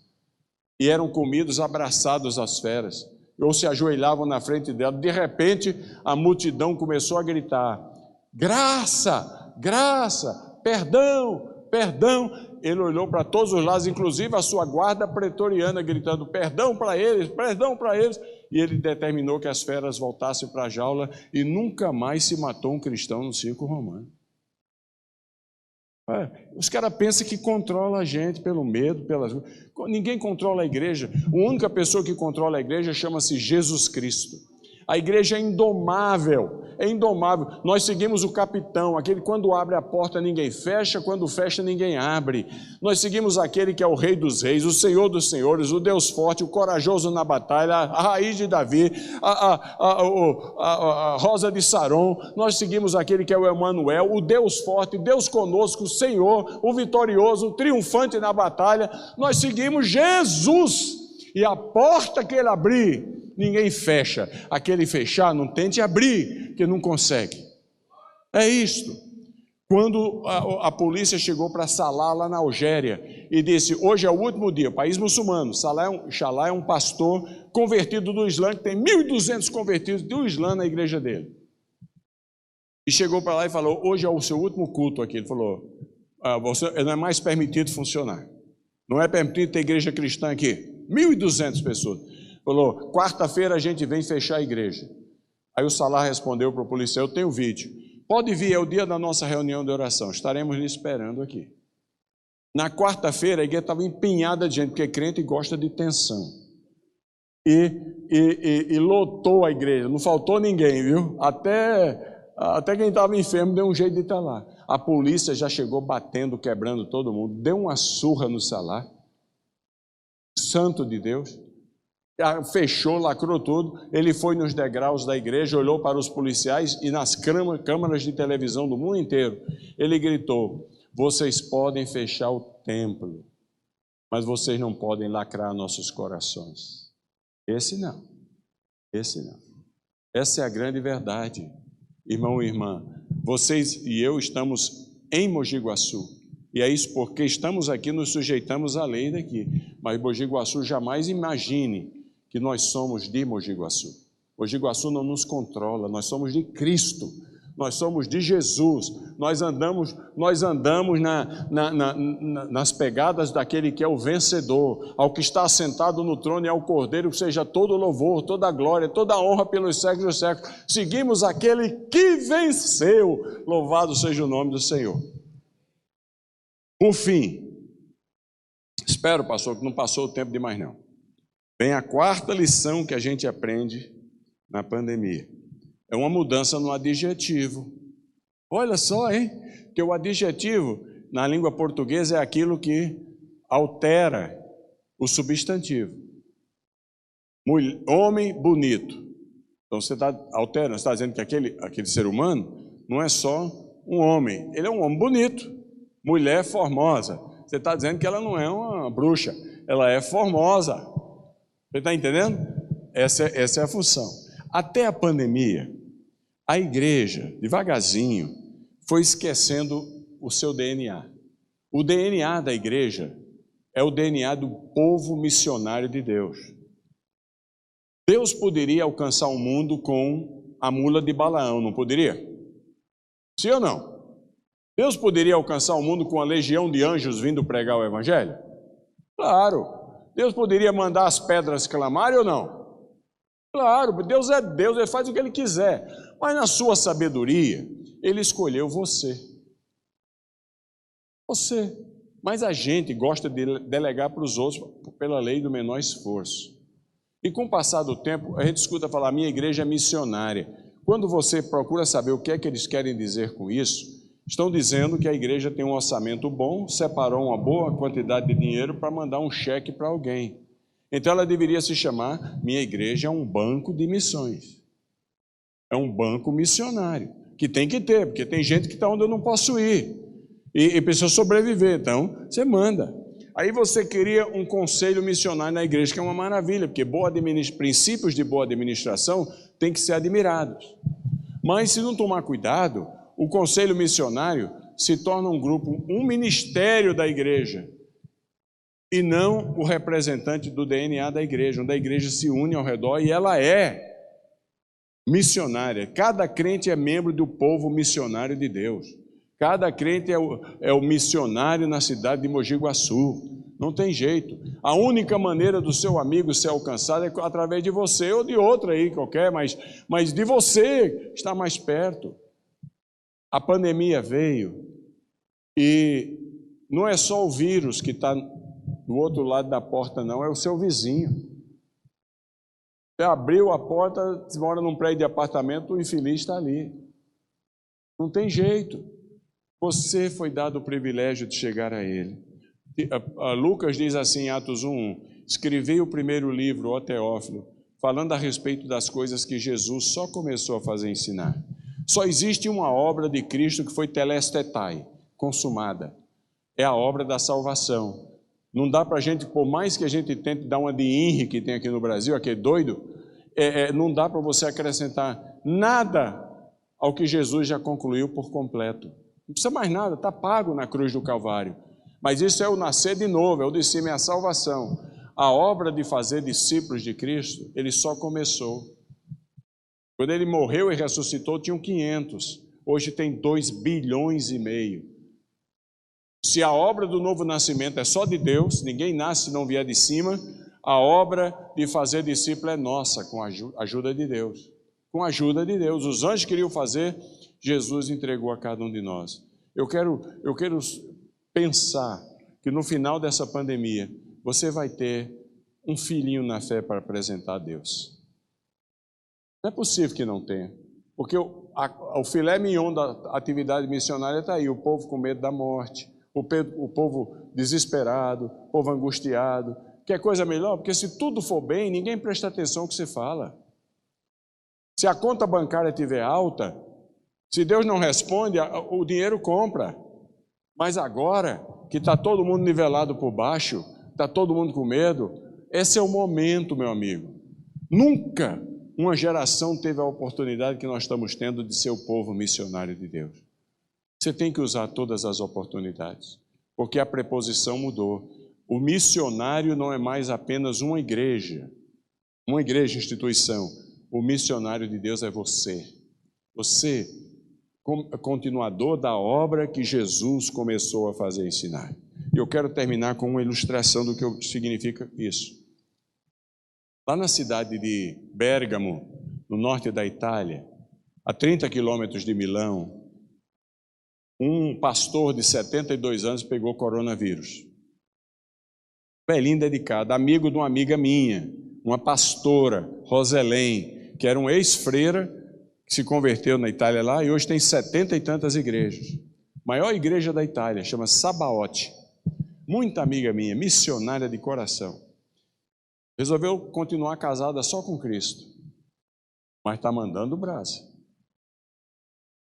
E eram comidos abraçados às feras, ou se ajoelhavam na frente dela. De repente, a multidão começou a gritar: graça, graça, perdão, perdão. Ele olhou para todos os lados, inclusive a sua guarda pretoriana, gritando perdão para eles, e ele determinou que as feras voltassem para a jaula, e nunca mais se matou um cristão no circo romano. Os caras pensam que controla a gente pelo medo, ninguém controla a igreja. A única pessoa que controla a igreja chama-se Jesus Cristo. A igreja é indomável, é indomável. Nós seguimos o capitão, aquele que quando abre a porta ninguém fecha, quando fecha ninguém abre. Nós seguimos aquele que é o Rei dos Reis, o Senhor dos Senhores, o Deus forte, o corajoso na batalha, a raiz de Davi, a rosa de Saron. Nós seguimos aquele que é o Emanuel, o Deus forte, Deus conosco, o Senhor, o vitorioso, o triunfante na batalha. Nós seguimos Jesus, e a porta que ele abrir, ninguém fecha. Aquele fechar, não tente abrir, que não consegue. É isto. Quando a polícia chegou para Salah, lá na Algéria, e disse: hoje é o último dia, país muçulmano. Salah é um pastor convertido do Islã, que tem 1.200 convertidos do Islã na igreja dele. E chegou para lá e falou: hoje é o seu último culto aqui. Ele falou: você não é mais permitido funcionar. Não é permitido ter igreja cristã aqui. 1.200 pessoas. Falou: quarta-feira a gente vem fechar a igreja. Aí o Salah respondeu para o policial: eu tenho vídeo. Pode vir, é o dia da nossa reunião de oração. Estaremos lhe esperando aqui. Na quarta-feira a igreja estava empenhada de gente, porque crente gosta de tensão. E lotou a igreja. Não faltou ninguém, viu? Até quem estava enfermo deu um jeito de estar lá. A polícia já chegou batendo, quebrando todo mundo. Deu uma surra no Salah. Santo de Deus. Fechou, lacrou tudo. Ele foi nos degraus da igreja, olhou para os policiais e nas câmaras de televisão do mundo inteiro, ele gritou: vocês podem fechar o templo, mas vocês não podem lacrar nossos corações. Esse não. Essa é a grande verdade, irmão e irmã. Vocês e eu estamos em Mogi Guaçu, e é isso, porque estamos aqui, nos sujeitamos à lei daqui. Mas Mogi Guaçu, jamais imagine que nós somos de Mogi Guaçu. Mogi Guaçu não nos controla, nós somos de Cristo, nós somos de Jesus. Nós andamos nas pegadas daquele que é o vencedor, ao que está assentado no trono e ao Cordeiro, seja todo louvor, toda glória, toda honra pelos séculos dos séculos. Seguimos aquele que venceu, louvado seja o nome do Senhor. Por fim, espero, pastor, que não passou o tempo demais não. Vem a quarta lição que a gente aprende na pandemia. É uma mudança no adjetivo. Olha só, hein? Que o adjetivo, na língua portuguesa, é aquilo que altera o substantivo. Homem bonito. Então você está alterando, você está dizendo que aquele ser humano não é só um homem. Ele é um homem bonito. Mulher formosa. Você está dizendo que ela não é uma bruxa. Ela é formosa. Você está entendendo? Essa é a função. Até a pandemia, a igreja, devagarzinho, foi esquecendo o seu DNA. O DNA da igreja é o DNA do povo missionário de Deus. Deus poderia alcançar o mundo com a mula de Balaão, não poderia? Sim ou não? Deus poderia alcançar o mundo com uma legião de anjos vindo pregar o evangelho? Claro. Deus poderia mandar as pedras clamarem ou não? Claro, Deus é Deus, Ele faz o que Ele quiser. Mas na sua sabedoria, Ele escolheu você. Você. Mas a gente gosta de delegar para os outros pela lei do menor esforço. E com o passar do tempo, a gente escuta falar, minha igreja é missionária. Quando você procura saber o que é que eles querem dizer com isso, estão dizendo que a igreja tem um orçamento bom, separou uma boa quantidade de dinheiro para mandar um cheque para alguém. Então ela deveria se chamar, minha igreja é um banco de missões. É um banco missionário, que tem que ter, porque tem gente que está onde eu não posso ir. E precisa sobreviver, então você manda. Aí você queria um conselho missionário na igreja, que é uma maravilha, porque princípios de boa administração têm que ser admirados. Mas se não tomar cuidado, o conselho missionário se torna um grupo, um ministério da igreja, e não o representante do DNA da igreja, onde a igreja se une ao redor e ela é missionária. Cada crente é membro do povo missionário de Deus. Cada crente é o missionário na cidade de Mogi Guaçu. Não tem jeito. A única maneira do seu amigo ser alcançado é através de você ou de outro aí qualquer, mas de você estar mais perto. A pandemia veio e não é só o vírus que está do outro lado da porta, não, é o seu vizinho. Você abriu a porta, você mora num prédio de apartamento, o infeliz está ali. Não tem jeito. Você foi dado o privilégio de chegar a Ele. Lucas diz assim em Atos 1:1, escrevi o primeiro livro, ó Teófilo, falando a respeito das coisas que Jesus só começou a fazer ensinar. Só existe uma obra de Cristo que foi telestetai, consumada. É a obra da salvação. Não dá para a gente, por mais que a gente tente dar uma de Henri que tem aqui no Brasil, aquele doido, não dá para você acrescentar nada ao que Jesus já concluiu por completo. Não precisa mais nada, está pago na cruz do Calvário. Mas isso é o nascer de novo, é o de cima, é a salvação. A obra de fazer discípulos de Cristo, ele só começou. Quando ele morreu e ressuscitou, tinham 500. Hoje tem 2,5 bilhões. Se a obra do novo nascimento é só de Deus, ninguém nasce se não vier de cima, a obra de fazer discípulo é nossa, com a ajuda de Deus. Com a ajuda de Deus. Os anjos queriam fazer, Jesus entregou a cada um de nós. Eu quero pensar que no final dessa pandemia, você vai ter um filhinho na fé para apresentar a Deus. Não é possível que não tenha, porque o filé mignon da atividade missionária está aí, o povo com medo da morte, o povo desesperado, o povo angustiado. Quer coisa melhor? Porque se tudo for bem, ninguém presta atenção no que você fala. Se a conta bancária estiver alta, se Deus não responde, o dinheiro compra. Mas agora, que está todo mundo nivelado por baixo, está todo mundo com medo, esse é o momento, meu amigo. Nunca uma geração teve a oportunidade que nós estamos tendo de ser o povo missionário de Deus. Você tem que usar todas as oportunidades, porque a preposição mudou. O missionário não é mais apenas uma igreja, instituição. O missionário de Deus é você. Você, continuador da obra que Jesus começou a fazer ensinar. E eu quero terminar com uma ilustração do que significa isso. Lá na cidade de Bérgamo, no norte da Itália, a 30 quilômetros de Milão, um pastor de 72 anos pegou coronavírus. Velhinho dedicado, amigo de uma amiga minha, uma pastora, Roselém, que era um ex-freira, que se converteu na Itália lá e hoje tem 70 e tantas igrejas. Maior igreja da Itália, chama Sabaote. Muita amiga minha, missionária de coração. Resolveu continuar casada só com Cristo, mas está mandando brasa.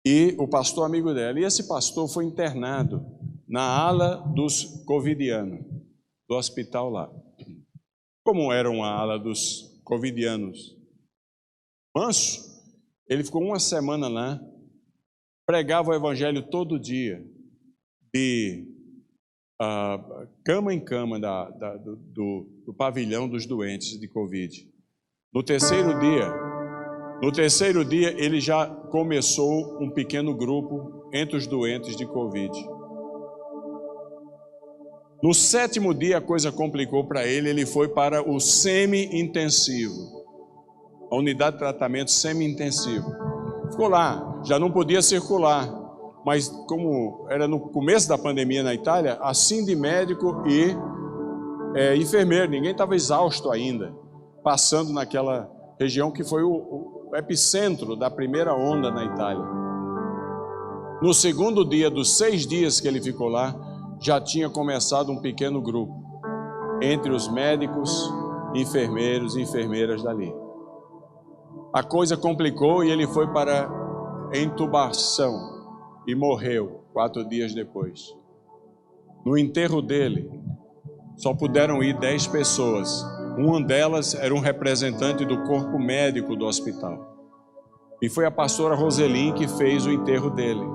E o pastor amigo dela, e esse pastor foi internado na ala dos covidianos, do hospital lá. Como era uma ala dos covidianos manso, ele ficou uma semana lá, pregava o evangelho todo dia, de cama em cama do pavilhão dos doentes de Covid. No terceiro dia, ele já começou um pequeno grupo entre os doentes de Covid. No 7º dia a coisa complicou para ele, ele foi para o semi-intensivo, a unidade de tratamento semi-intensivo. Ficou lá, já não podia circular, mas como era no começo da pandemia na Itália, assim de médico e enfermeiro, ninguém estava exausto ainda, passando naquela região que foi o epicentro da primeira onda na Itália. No 2º dia dos 6 dias que ele ficou lá, já tinha começado um pequeno grupo entre os médicos, enfermeiros e enfermeiras dali. A coisa complicou e ele foi para intubação e morreu 4 dias depois. No enterro dele, só puderam ir 10 pessoas. Uma delas era um representante do corpo médico do hospital. E foi a pastora Roseli que fez o enterro dele.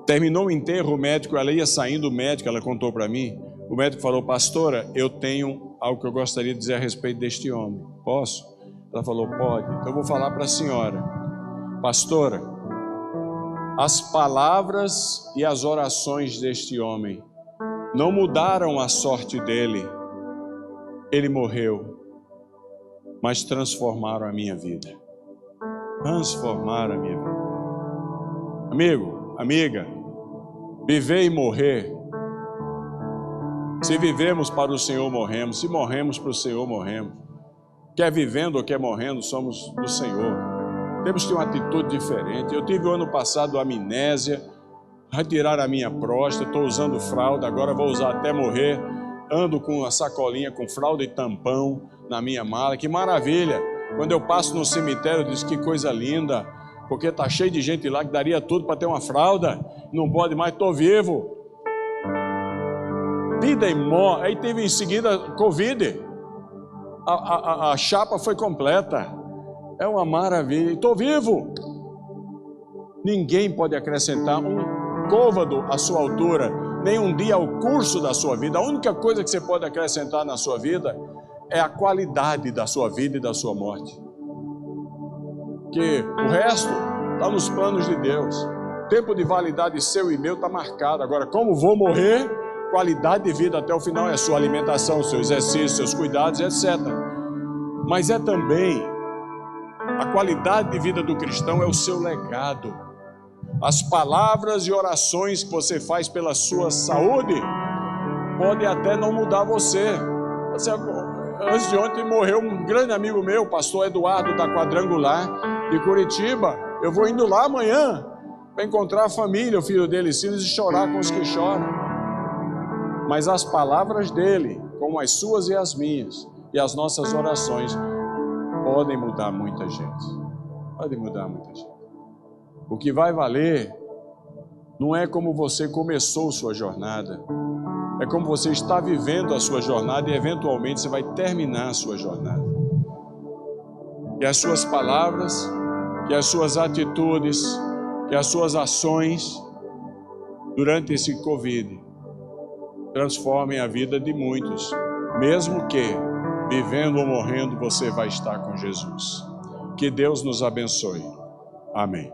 Terminou o enterro, o médico, ela ia saindo, o médico, ela contou para mim, o médico falou: pastora, eu tenho algo que eu gostaria de dizer a respeito deste homem. Posso? Ela falou: pode. Então eu vou falar para a senhora. Pastora, as palavras e as orações deste homem não mudaram a sorte dele. Ele morreu, mas transformaram a minha vida. Transformaram a minha vida. Amigo, amiga, viver e morrer. Se vivemos para o Senhor, morremos. Se morremos para o Senhor, morremos. Quer vivendo ou quer morrendo, somos do Senhor. Temos que ter uma atitude diferente. Eu tive o ano passado amnésia, retiraram a minha próstata, estou usando fralda, agora vou usar até morrer. Ando com uma sacolinha com fralda e tampão na minha mala. Que maravilha! Quando eu passo no cemitério, eu digo: que coisa linda, porque está cheio de gente lá que daria tudo para ter uma fralda, não pode mais, estou vivo. Vida e morte. Aí teve em seguida Covid, a chapa foi completa, é uma maravilha, estou vivo. Ninguém pode acrescentar um côvado à sua altura, nem um dia ao curso da sua vida. A única coisa que você pode acrescentar na sua vida é a qualidade da sua vida e da sua morte. Que o resto está nos planos de Deus. O tempo de validade seu e meu está marcado. Agora, como vou morrer, qualidade de vida até o final é sua alimentação, seu exercício, seus cuidados, etc. Mas é também a qualidade de vida do cristão é o seu legado. As palavras e orações que você faz pela sua saúde podem até não mudar você. Antes de ontem morreu um grande amigo meu, o pastor Eduardo da Quadrangular de Curitiba. Eu vou indo lá amanhã para encontrar a família, o filho dele, Silas, e chorar com os que choram. Mas as palavras dele, como as suas e as minhas, e as nossas orações, podem mudar muita gente. Podem mudar muita gente. O que vai valer não é como você começou sua jornada, é como você está vivendo a sua jornada e eventualmente você vai terminar a sua jornada. Que as suas palavras, que as suas atitudes, que as suas ações durante esse Covid transformem a vida de muitos, mesmo que, vivendo ou morrendo, você vai estar com Jesus. Que Deus nos abençoe. Amém.